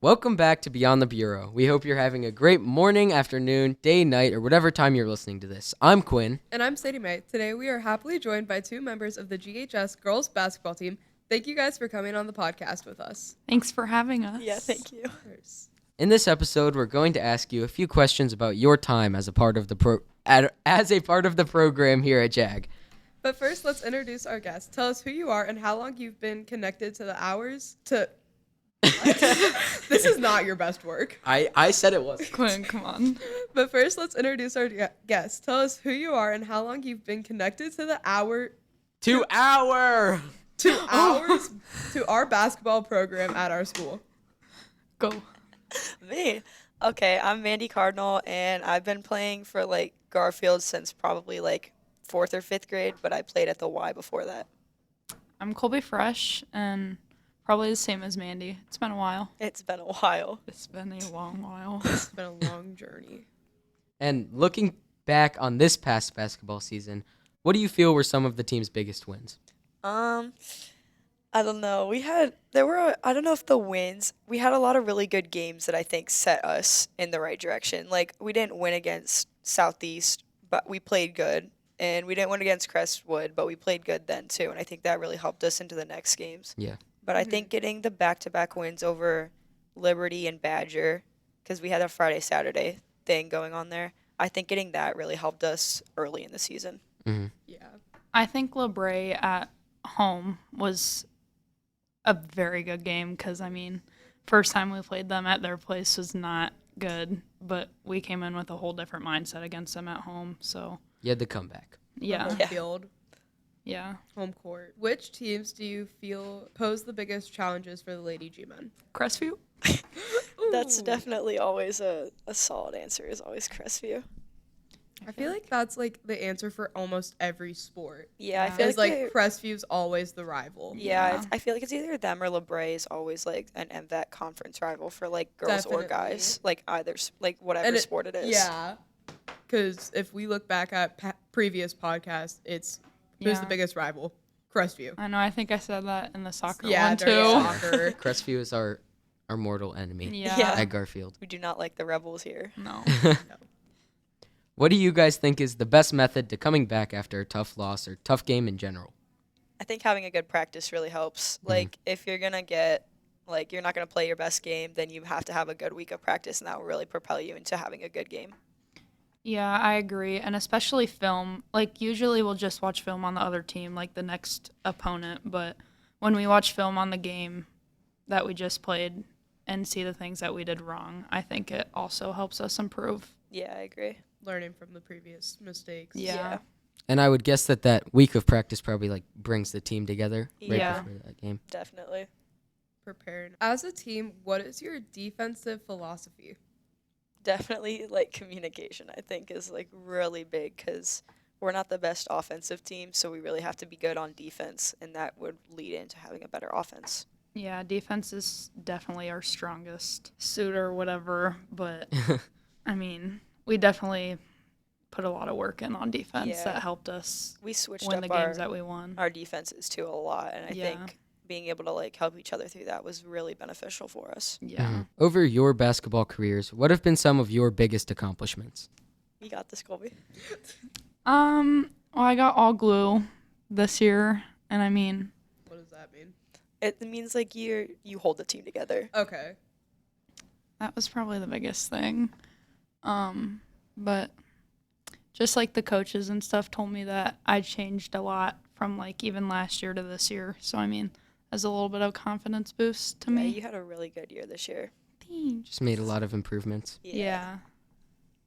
Welcome back to Beyond the Bureau. We hope you're having a great morning, afternoon, day, night, or whatever time you're listening to this. I'm Quinn. And I'm SadieMae. Today we are happily joined by two members of the GHS Girls Basketball team. Thank you guys for coming on the podcast with us. Thanks for having us. Yeah, thank you. In this episode, we're going to ask you a few questions about your time as a part of the program here at JAG. But first, let's introduce our guest. Tell us who you are and how long you've been connected to the hours to... This is not your best work. I said it was. Quinn, come on. But first, let's introduce our guest. Tell us who you are and how long you've been connected to the hour... To our basketball program at our school. Go. Me? Okay, I'm Mandy Cardinal, and I've been playing for, Garfield since probably, 4th or 5th grade, but I played at the Y before that. I'm Kolby Fresch, and probably the same as Mandy. It's been a while. It's been a while. It's been a long while. It's been a long journey. And looking back on this past basketball season, what do you feel were some of the team's biggest wins? I don't know. I don't know if the wins, we had a lot of really good games that I think set us in the right direction. We didn't win against Southeast, but we played good. And we didn't win against Crestwood, but we played good then too. And I think that really helped us into the next games. Yeah. But I think getting the back-to-back wins over Liberty and Badger, because we had a Friday-Saturday thing going on there, I think getting that really helped us early in the season. Mm-hmm. Yeah. I think LeBray at home was a very good game because, first time we played them at their place was not good, but we came in with a whole different mindset against them at home, so... You had the comeback. Yeah. Home field. Yeah. Home court. Which teams do you feel pose the biggest challenges for the Lady G-Men? Crestview? That's definitely always a solid answer, is always Crestview. I feel like that's the answer for almost every sport. Yeah, I feel It's Crestview's always the rival. Yeah, I feel like it's either them or LeBray is always an MVAC conference rival for girls or guys, either whatever sport it is. Yeah, because if we look back at previous podcasts, it's who's the biggest rival? Crestview. I know. I think I said that in the soccer Yeah, one too. Soccer. Crestview is our mortal enemy Yeah. at Garfield. We do not like the Rebels here. No. What do you guys think is the best method to coming back after a tough loss or tough game in general? I think having a good practice really helps. If you're going to get, you're not going to play your best game, then you have to have a good week of practice, and that will really propel you into having a good game. Yeah, I agree. And especially film. Usually we'll just watch film on the other team, the next opponent. But when we watch film on the game that we just played and see the things that we did wrong, I think it also helps us improve. Yeah, I agree. Learning from the previous mistakes. Yeah. And I would guess that week of practice probably brings the team together right Yeah. before that game. Definitely. Preparing. As a team, what is your defensive philosophy? Definitely, communication, I think, is, really big because we're not the best offensive team, so we really have to be good on defense, and that would lead into having a better offense. Yeah, defense is definitely our strongest suit or whatever, but, we definitely put a lot of work in on defense. Yeah. That helped us We switched win up the games that we won. our defenses, too, a lot, and I think being able to, help each other through that was really beneficial for us. Yeah. Mhm. Over your basketball careers, what have been some of your biggest accomplishments? You got this, Colby. Well, I got all glue this year, and What does that mean? It means, you hold the team together. Okay. that was probably the biggest thing. But just the coaches and stuff told me that I changed a lot from even last year to this year. So as a little bit of confidence boost to Yeah, me. you had a really good year this year. Thanks. Just made a lot of improvements. Yeah.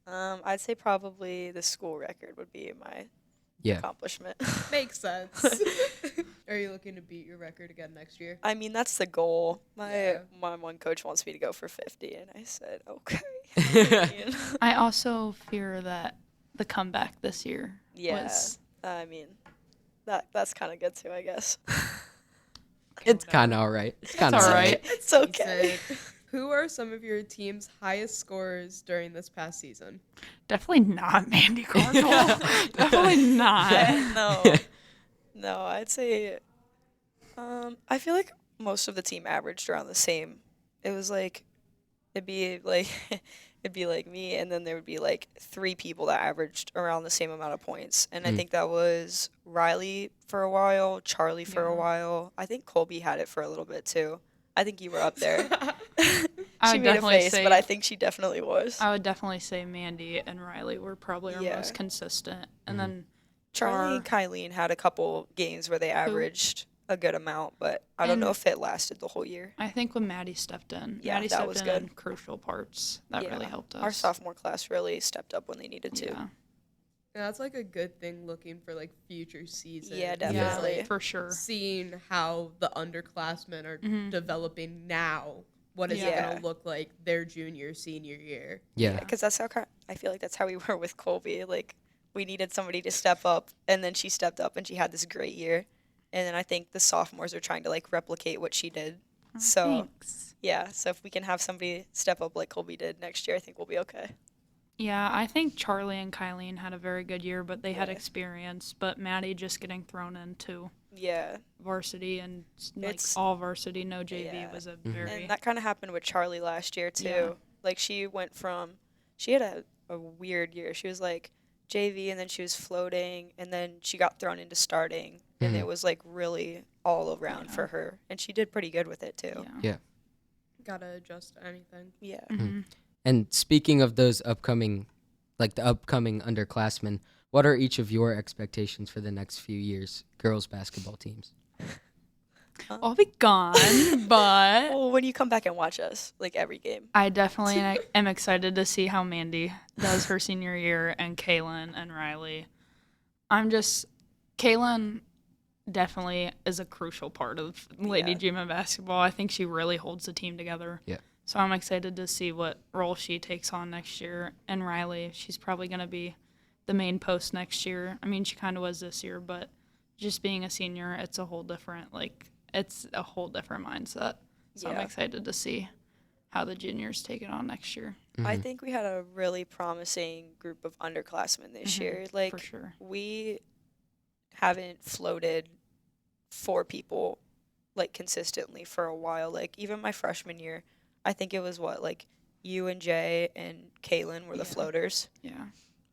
I'd say probably the school record would be my Yeah. accomplishment. Makes sense. Are you looking to beat your record again next year? That's the goal. Yeah. My one coach wants me to go for 50, and I said, okay. I also fear that the comeback this year Yeah. was That's kind of good too, I guess. It's kind of all right. It's kind of all right. It's okay. Who are some of your team's highest scorers during this past season? definitely not Mandy Cardinal. Definitely not. No, I'd say I feel like most of the team averaged around the same. It was it'd be like it'd be like me, and then there would be like 3 people that averaged around the same amount of points. And I Mm. think that was Riley for a while, Charlie for a Yeah. while. I think Kolby had it for a little bit too. I think you were up there. I She would made a definitely face, say but I think she definitely was. I would definitely say Mandy and Riley were probably our Yeah. most consistent, and Mhm. then Charlie and Char- Kylene had a couple games where they averaged a good amount, but I don't know And- if it lasted the whole year. I think when Maddie stepped in, Yeah, Maddie that stepped was in good. in crucial parts. That Yeah. really helped us. Our sophomore class really stepped up when they needed to. Yeah, Yeah, that's like a good thing looking for like future seasons. Yeah, is, definitely. like, for sure. seeing how the underclassmen are Mhm. developing now. What is it Yeah. gonna look like their junior, senior year? Yeah. Because that's how I feel like that's how we were with Colby. Like we needed somebody to step up, and then she stepped up, and she had this great year. And then I think the sophomores are trying to like replicate what she did. So Thanks. yeah, so if we can have somebody step up like Colby did next year, I think we'll be okay. Yeah, I think Charlie and Kylene had a very good year, but they had Yeah. experience. But Maddie just getting thrown into Yeah, varsity and like It's- all varsity, no JV Yeah. was a Mhm. very and that kind of happened with Charlie last year too. Yeah. Like she went from she had a weird year. She was like JV, and then she was floating, and then she got thrown into starting, and Mhm. it was like really all around Yeah. for her, and she did pretty good with it too. yeah. Gotta adjust to anything. Yeah. Mhm. And speaking of those upcoming, like the upcoming underclassmen, what are each of your expectations for the next few years, girls basketball teams? I'll be gone, but Well, when you come back and watch us, like every game. I definitely am excited to see how Mandy does her senior year and Kaylin and Riley. Kaylin definitely is a crucial part of Lady Yeah. GHS basketball. I think she really holds the team together. Yeah. So I'm excited to see what role she takes on next year. And Riley, she's probably going to be the main post next year. I mean, she kind of was this year, but just being a senior, it's a whole different mindset. So I'm Yeah. excited to see how the juniors take it on next year. I Mhm. think we had a really promising group of underclassmen this Mhm, year. Like for sure. we haven't floated 4 people like consistently for a while. Like even my freshman year, I think it was like you and Jay and Kaylin were the Yeah. floaters. Yeah.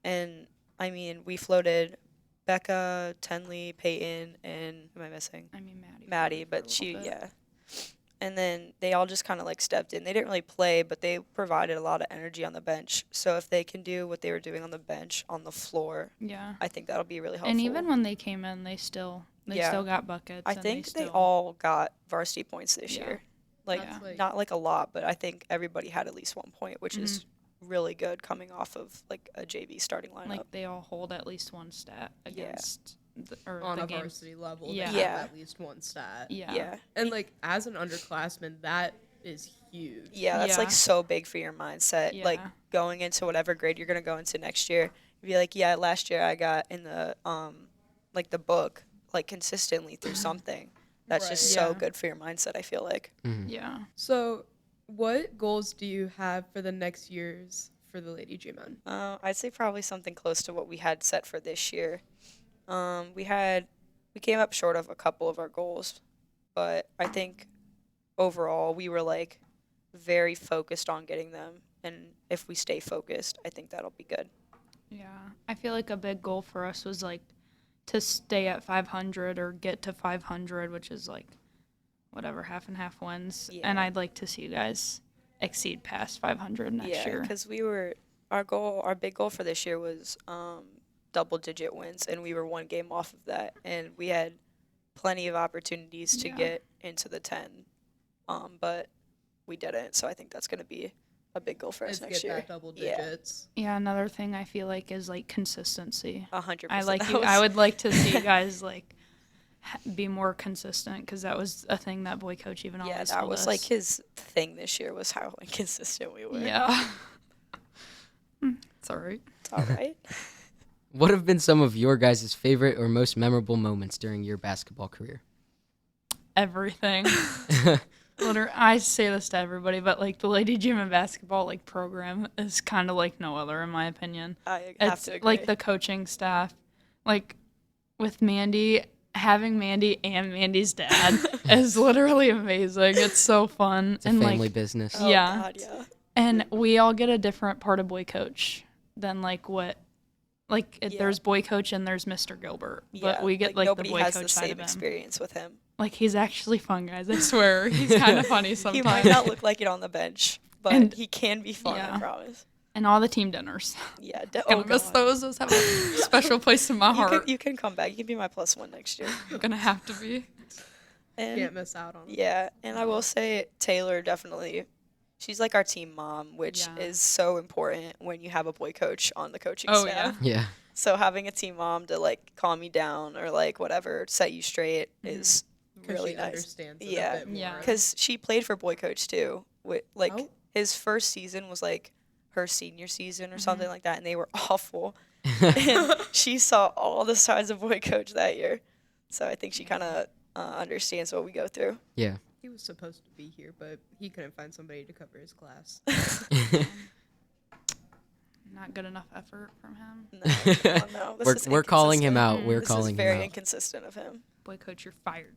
And I mean, we floated Becca, Tenley, Peyton, and am I missing? I mean, Maddie. Maddie, floated for a but she, little bit. yeah. And then they all just kind of like stepped in. They didn't really play, but they provided a lot of energy on the bench. So if they can do what they were doing on the bench, on the floor, Yeah. I think that'll be really helpful. And even when they came in, they still Yeah. got buckets. I and think they still, all got varsity points this Yeah. year. Like, Yeah. That's, not like a lot, but I think everybody had at least 1 point, which is really good coming off of like a JV starting lineup. like they all hold at least one stat against On the a game. varsity level, Yeah. they Yeah. have at least one stat. Yeah. Yeah. And like as an underclassman, that is huge. Yeah, that's like Yeah. so big for your mindset. Like Yeah. going into whatever grade you're gonna go into next year, you'd be like, yeah, last year I got in the like the book like consistently through something. That's just Right. so Yeah. good for your mindset. I feel like. Mhm. Yeah. So, what goals do you have for the next years for the Lady G-Men? I'd say probably something close to what we had set for this year. We came up short of a couple of our goals, but I think overall we were like very focused on getting them, and if we stay focused, I think that'll be good. Yeah. I feel like a big goal for us was like to stay at 500 or get to 500, which is like whatever, half and half wins. And Yeah. I'd like to see you guys exceed past 500 next Yeah, year. because our big goal for this year was double-digit wins, and we were 1 game off of that, and we had plenty of opportunities to Yeah. get into the 10, but we didn't. So I think that's going to be a big goal for us Is next get year. that double Yeah. digits. Yeah, another thing I feel like is like consistency. 100%. I would like to see you guys like be more consistent because that was a thing that boy coach even Yeah, always that told was us. like his thing this year was how inconsistent we were. Yeah. It's all right. It's all right. What have been some of your guys' favorite or most memorable moments during your basketball career? Everything. Literally, I say this to everybody, but like the Lady GHS basketball like program is kind of like no other in my opinion. I have It's to agree. like the coaching staff, like with Mandy, having Mandy and Mandy's dad is literally amazing. It's so fun It's a and family like business. Oh, yeah. God, yeah. And we all get a different part of boy coach than there's boy coach and there's Mr. Gilbert, but we get like the nobody boy has coach the side same of him. experience with him. Like he's actually fun, guys. I swear, he's kind of funny sometimes. He might not look like it on the bench, but he can be fun. Yeah. I promise. And all the team dinners. Yeah, Gonna miss those. Those have a special place in my heart. You can come back. You can be my +1 next year. Gonna have to be. And Can't miss out on it. yeah, and I will say Taylor definitely. She's like our team mom, which is so important when you have a boy coach on the coaching staff. Yeah. So having a team mom to like calm you down or like whatever, set you straight is really she nice. understands it Yeah. a bit more. Yeah. Because she played for boy coach too. His first season was like her senior season or something like that, and they were awful. And she saw all the sides of boy coach that year. So I think she kind of understands what we go through. Yeah. He was supposed to be here, but he couldn't find somebody to cover his class. Not good enough effort from him. No. We're calling him out. We're This calling is very him out. inconsistent of him. Boy coach, you're fired.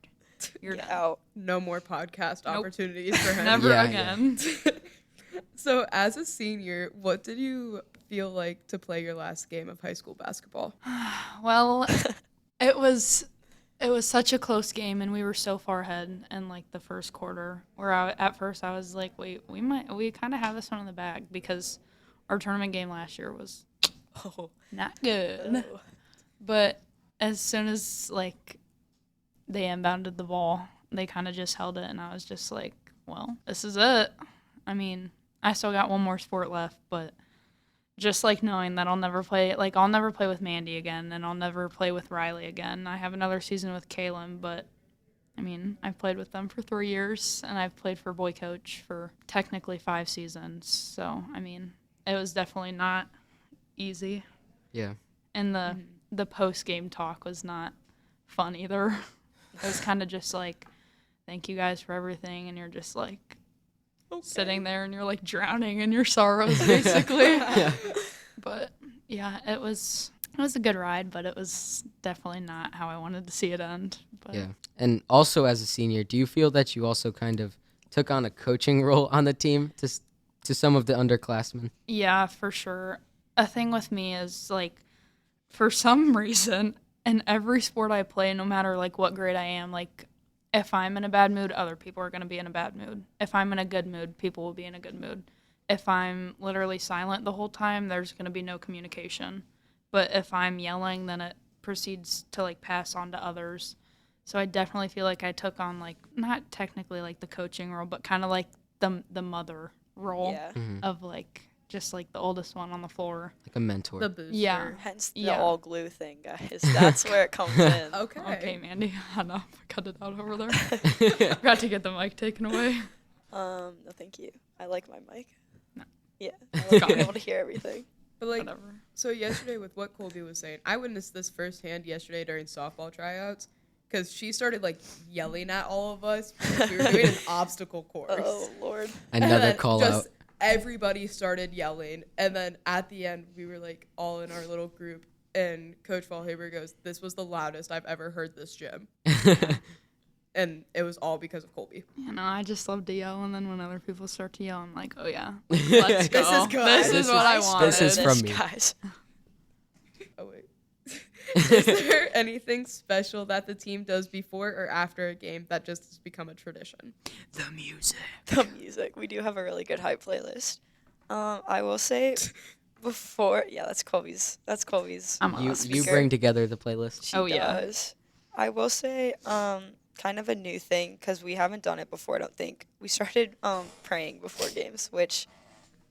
You're Get done. out. No more podcast Nope. opportunities for him. Never Yeah, again. So, as a senior, what did you feel like to play your last game of high school basketball? Well, it was such a close game, and we were so far ahead in like the first quarter. Where at first I was like, wait, we kind of have this one in the bag because our tournament game last year was not good. Oh. But as soon as like they inbounded the ball, they kind of just held it, and I was just like, well, this is it. I mean, I still got one more sport left, but just like knowing that I'll never play with Mandy again, and I'll never play with Riley again. I have another season with Kaylin, but I mean, I've played with them for 3 years, and I've played for boy coach for technically 5 seasons. So, I mean, it was definitely not easy. Yeah. And the post-game talk was not fun either. It was kind of just like, thank you guys for everything, and you're just like sitting there and you're like drowning in your sorrows basically. Yeah. But yeah, it was a good ride, but it was definitely not how I wanted to see it end. But Yeah. And also as a senior, do you feel that you also kind of took on a coaching role on the team to some of the underclassmen? yeah, for sure. A thing with me is like, for some reason, in every sport I play, no matter like what grade I am, like if I'm in a bad mood, other people are going to be in a bad mood. If I'm in a good mood, people will be in a good mood. If I'm literally silent the whole time, there's going to be no communication. But if I'm yelling, then it proceeds to like pass on to others. So I definitely feel like I took on like, not technically like the coaching role, but kind of like the mother role Yeah. of like just like the oldest one on the floor. Like a mentor. The booster. Yeah. Hence the Yeah. all glue thing, guys. That's where it comes in. Okay. Okay, Mandy. I know. Cut it out over there. Got to get the mic taken away. No, thank you. I like my mic. No. Yeah, I like being able to hear everything. But like, Whatever. so yesterday with what Kolby was saying, I witnessed this firsthand yesterday during softball tryouts because she started like yelling at all of us because we were doing an obstacle course. Oh, Lord. And Another then call just out. everybody started yelling, and then at the end we were like all in our little group, and Coach Fallhaber goes, "This was the loudest I've ever heard this gym," and it was all because of Kolby. You know, I just love to yell, and then when other people start to yell, I'm like, oh yeah, let's go. This is good. This is what I wanted. This is from me. Guys. Oh wait. Is there anything special that the team does before or after a game that just has become a tradition? The music. The music. We do have a really good hype playlist. I will say before, yeah, that's Colby's. I'm a You speaker. bring together the playlist. She Oh, yeah. does. I will say, kind of a new thing because we haven't done it before. I don't think we started praying before games, which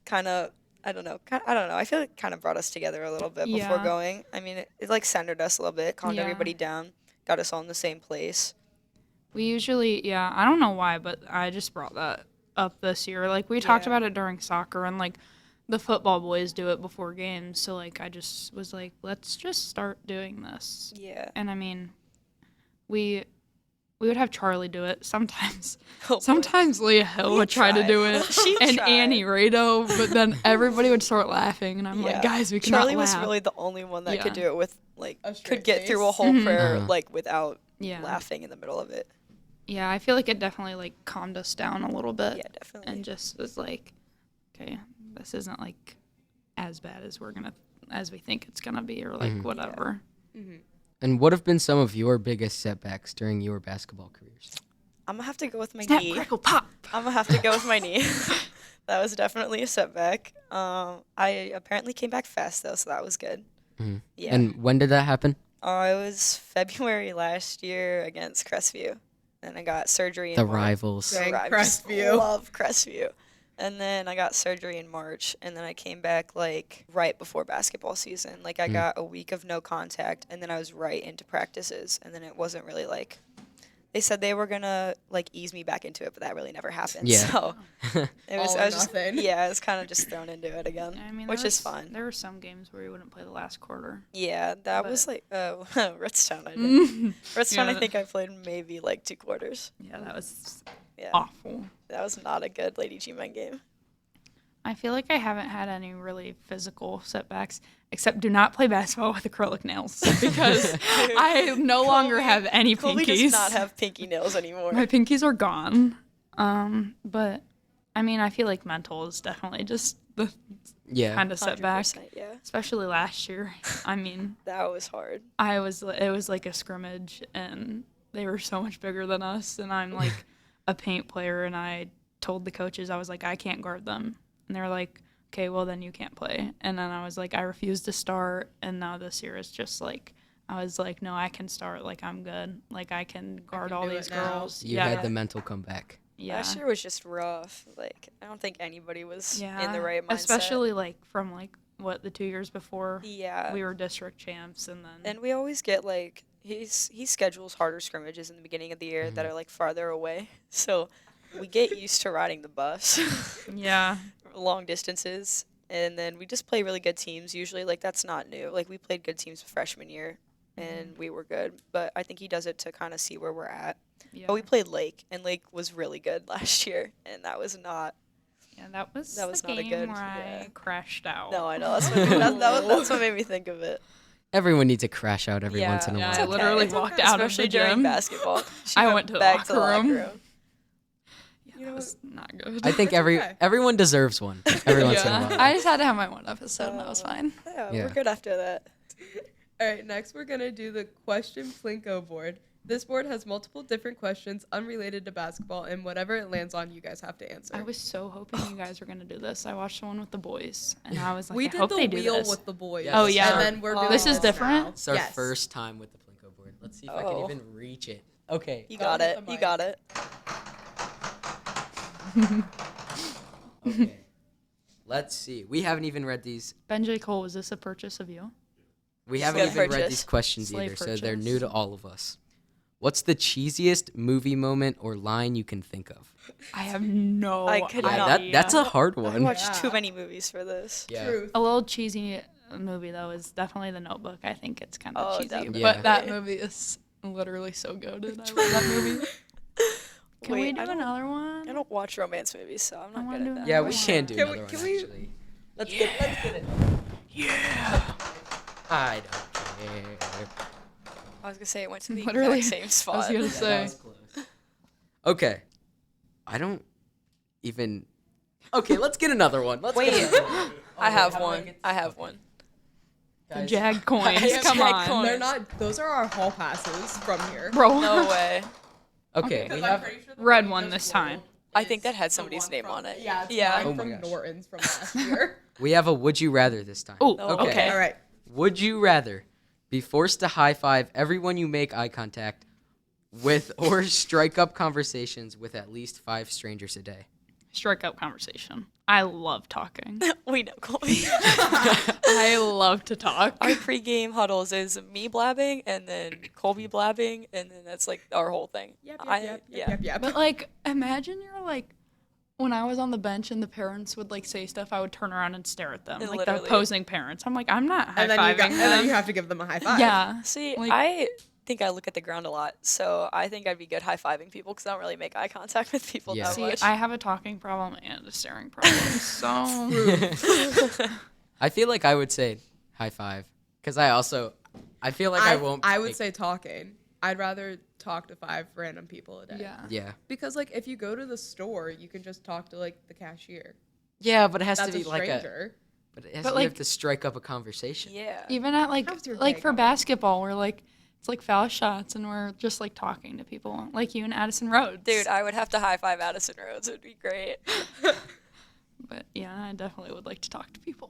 kind of I don't know. I feel like it kind of brought us together a little bit before Yeah. going. I mean, it like centered us a little bit, calmed Yeah. everybody down, got us all in the same place. We usually, yeah, I don't know why, but I just brought that up this year. Like, we talked Yeah. about it during soccer, and, like, the football boys do it before games. So, like, I just was like, let's just start doing this. Yeah. And, I mean, we would have Charlie do it sometimes. Oh, boy. Sometimes Leah Hill We would try to tried. do it, She and tried. Annie Rado, but then everybody would start laughing, and I'm like, guys, we cannot Charlie laugh. was really the only one that Yeah. could do it with like A straight could get through a face. whole Mhm. prayer Uh-huh. like without yeah. laughing in the middle of it. Yeah, I feel like it definitely, like, calmed us down a little bit. Yeah, definitely. And just was like, okay, this isn't like as bad as we think it's gonna be, or like whatever. And what have been some of your biggest setbacks during your basketball careers? I'm gonna have to go with my Snap, knee. crackle, pop. I'm gonna have to go with my knee. That was definitely a setback. I apparently came back fast though, so that was good. Yeah. And when did that happen? It was February last year against Crestview, and I got surgery in The March. rivals. Dang, I just Crestview. love Crestview. And then I got surgery in March, and then I came back like right before basketball season. Like I got a week of no contact, and then I was right into practices, and then it wasn't really like they said they were gonna like ease me back into it, but that really never happened. Yeah. So it was, All or I was just, nothing. yeah, I was kind of just thrown into it again, I mean, which is fine. There were some games where you wouldn't play the last quarter. Yeah, that But- was like Ritztown. I did. Ritztown, Yeah, I that- think I played maybe like 2 quarters. Yeah, that was Yeah, awful. that was not a good Lady G-Men game. I feel like I haven't had any really physical setbacks, except do not play basketball with acrylic nails because I no longer have any Kolby pinkies. does not have pinky nails anymore. My pinkies are gone. But I mean, I feel like mental is definitely just the Yeah. kind of setback, 100%, yeah, especially last year. I mean, that was hard. it was like a scrimmage, and they were so much bigger than us, and I'm like a paint player, and I told the coaches, I was like, I can't guard them. And they were like, okay, well, then you can't play. And then I was like, I refused to start. And now this year it's just like, I was like, no, I can start. Like, I'm good. Like, I can guard can all do these it now. girls. You had the mental comeback. Yeah. Last year was just rough. Like, I don't think anybody was in the right mindset. Especially, like, from, like, the 2 years before Yeah. we were district champs. And then. And we always get, like, he schedules harder scrimmages in the beginning of the year that are, like, farther away. So we get used to riding the bus. Yeah. Long distances. And then we just play really good teams usually. Like, that's not new. Like, we played good teams freshman year, and we were good. But I think he does it to kind of see where we're at. Yeah. But we played Lake, and Lake was really good last year, and that was not. Yeah, that was That was the not a game good- where yeah. I crashed out. No, I know. That's what made me think of it. Everyone needs to crash out every Yeah. once in a Yeah, while. I literally It's walked okay, out of the especially during gym. basketball. She I went to the back locker room. You know That was not good. I think It's okay. everyone deserves one every once in a Yeah. while. I just had to have my one episode, and that was fine. Yeah, Yeah. we're good after that. All right, next we're going to do the question Plinko board. This board has multiple different questions unrelated to basketball, and whatever it lands on, you guys have to answer. I was so hoping you guys were gonna do this. I watched the one with the boys, and I was like, we I did hope the they do wheel this. with the boys. Yeah, Oh, this is yeah. And then we're doing This is different? now. It's our Yes. first time with the Plinko board. Let's see if I can Oh. even reach it. Okay. You Go got with it. the You mic. got it. Okay. Let's see. We haven't even read these. Ben J. Cole, was this a purchase of you? We Good haven't even read purchase. these questions Slave either, so they're purchase. new to all of us. What's the cheesiest movie moment or line you can think of? I have no I could Yeah, not. that's a hard I one. watched Yeah. too many movies for this. Yeah. Truth. A little cheesy movie though is definitely The Notebook. I think it's kind of Oh, cheesy, definitely. Yeah. but that movie is literally so goated. I love that movie. Can we Wait, do I don't- another I one? don't watch romance movies, so I'm not wanna good do at that. another Yeah, we one. can do Can another we- one can we- actually. Let's get it. Yeah. I don't care. I was gonna say it went to the Literally, exact same spot. I was gonna Yeah, say. that was close. Okay. I don't even. Okay, let's get another one. Let's Wait. get another one. I have how do one. get- I have one. The Guys, Jag coins. have Come Jag on, coins. They're not. Those are our hall passes from here. bro. No way. Okay, Okay. we have. Red one this time. I think that had somebody's name on it. Yeah, it's Yeah. mine Oh my from gosh. Norton's from last year. We have a would you rather this time. Oh, Okay. okay. All right. Would you rather be forced to high five everyone you make eye contact with or strike up conversations with at least 5 strangers a day? Strike up conversation. I love talking. We know, Kolby. I love to talk. Our pregame huddles is me blabbing and then Kolby blabbing, and then that's like our whole thing. Yep, I- yep, yep, yeah. yep, yep, yep. But like, imagine you're like, when I was on the bench and the parents would like say stuff, I would turn around and stare at them, And like literally- the opposing parents. I'm like, I'm not high and then fiving and then them. you have to give them a high five. Yeah. See, Like- I think I look at the ground a lot, so I think I'd be good high fiving people because I don't really make eye contact with people Yeah. that See, much. I have a talking problem and a staring problem. So I feel like I would say high five because I feel like I won't. I would pick- say talking. I'd rather talk to 5 random people a day. yeah. Yeah. Because like if you go to the store, you can just talk to like the cashier. Yeah, but it has That's to be a like stranger. But it has But, you have like- to strike up a conversation. Yeah. Even at How's your like day for going? basketball, we're like it's like foul shots and we're just like talking to people, like you and Addison Rhodes. Dude, I would have to high five Addison Rhodes. It would be great. But yeah, I definitely would like to talk to people.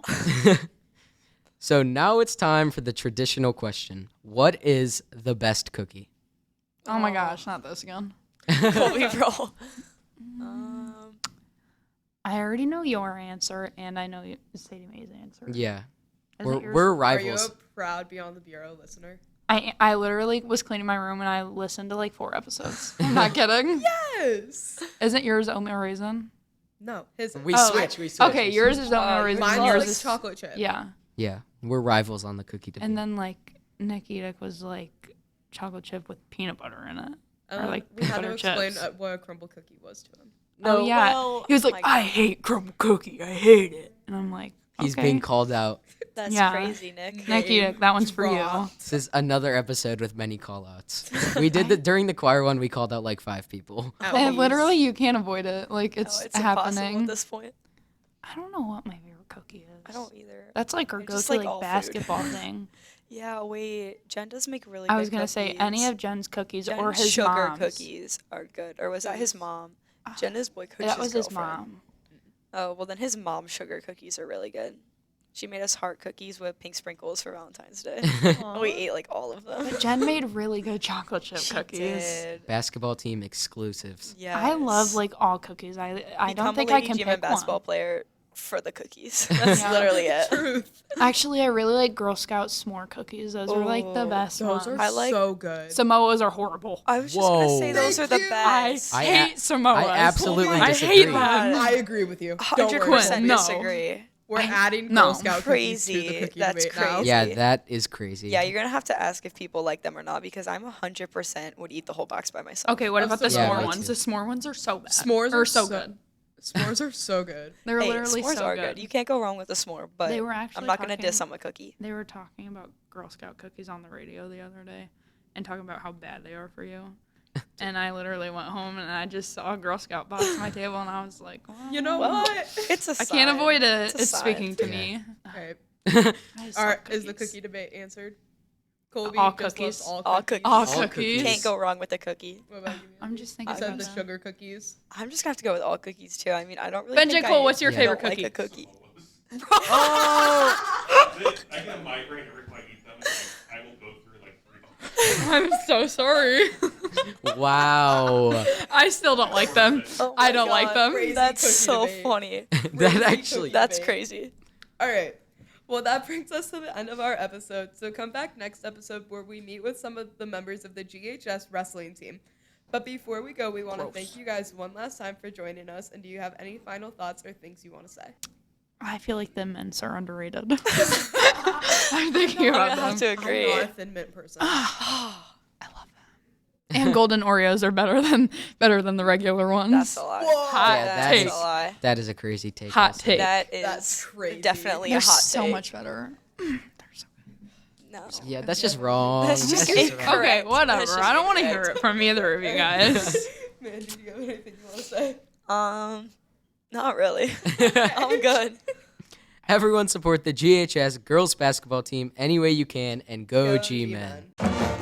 So now it's time for the traditional question. What is the best cookie? Oh my gosh, not this again. Kolby bro. I already know your answer, and I know SadieMae's answer. Yeah. Is We're, it yours? we're Are you rivals. a proud Beyond the Bureau listener? I literally was cleaning my room and I listened to like 4 episodes. I'm not kidding. Yes. Isn't yours oatmeal raisin? No, his. We Oh, switch. Okay, yours is oatmeal raisin. Mine and was yours like is chocolate chip. Yeah, Yeah, we're rivals on the cookie debate. and then like Nikita was like chocolate chip with peanut butter in it. Or, like, we had to butter explain chips. what a crumble cookie was to him. Oh yeah, well, he was like, my I God. hate crumble cookie. I hate it. And I'm like, He's okay. being called out. That's Yeah. crazy, Nick. Nikita, that one's for you. Drop. This is another episode with many call-outs. We did during the choir one. We called out like 5 people. At And least. literally, you can't avoid it. Like No, it's, it's impossible happening. at this point. I don't know what my favorite cookie is. I don't either. That's like our It's just, go-to like, all like food. basketball thing. Yeah, wait. Jen does make really I good was gonna say any cookies. of Jen's cookies Jen's or his sugar mom's. cookies are good. Or was that his mom? Jenna's boy coach. That was his girlfriend. mom. Oh, well then his mom's sugar cookies are really good. She made us heart cookies with pink sprinkles for Valentine's Day. And we ate like all of them. But Jen made really good chocolate chip She cookies. did. Basketball team exclusives. Yes. I love like all cookies. I Become don't think a I Lady can Gym pick and basketball one. player for the cookies. That's Yeah. literally it. Truth. Actually, I really like Girl Scout s'more cookies. Those are like the Oh, best Those ones. are I like- so good. Samoas are horrible. I was just gonna say Whoa. those are the Thank you. I best. I hate Samoas. I absolutely I disagree. hate them. I agree with you. Don't worry. 100% no. disagree. We're adding no. Girl Scout cookies to the Crazy. cookie That's debate now. crazy. Yeah, that is crazy. Yeah, you're gonna have to ask if people like them or not because I'm 100% would eat the whole box by myself. Okay, what Oh, about the so- Yeah, s'more me ones? too. The s'more ones are so bad. S'mores are are so so- good. S'mores are so good. They're Hey, literally s'mores so are good. good. You can't go wrong with a s'more, but They were actually I'm not gonna talking- diss on a cookie. They were talking about Girl Scout cookies on the radio the other day and talking about how bad they are for you. And I literally went home and I just saw a Girl Scout box on my table and I was like, well, You know Well, what? It's a I can't avoid it. It's a It's sign. speaking to Yeah. me. Okay. I just All love right. Is the cookies. cookie debate answered? Colby All just loves cookies. all All cookies. cookies. All All cookies. cookies. Can't go wrong with a cookie. What about you? I'm just thinking You about said the that. sugar cookies. I'm just gonna have to go with all cookies too. I mean, I don't really. Benji think Cole, I what's your Yeah. favorite don't cookie? Like a cookie. I get a migraine every time I eat them. Like, I will go through like 3 boxes. I'm so sorry. Wow. I still don't like them. Oh I my don't like God, them. Crazy That's cookie so debate. funny. that Crazy actually. cookie. That's debate. crazy. All right. Well, that brings us to the end of our episode. So come back next episode where we meet with some of the members of the GHS wrestling team. But before we go, we want to thank you guys one last time for joining us. And do you have any final thoughts or things you want to say? I feel like the mints are underrated. I'm thinking I'm about gonna have them. to I'm agree. not a Thin Mint person. And golden Oreos are better than the regular ones. That's a lie. Whoa. Hot Yeah, that That's take. is- a lie. That is a crazy take. Hot also. take. That is That's crazy. definitely They're a hot so take. much better. They're so No. Yeah, that's just wrong. That's just wrong. good. Okay, Correct. whatever. That's just I don't want to hear incorrect. it from either of you guys. Man, do you have anything you want to say? Not really. I'm good. Everyone support the GHS girls basketball team any way you can and go G-Men. G-Men.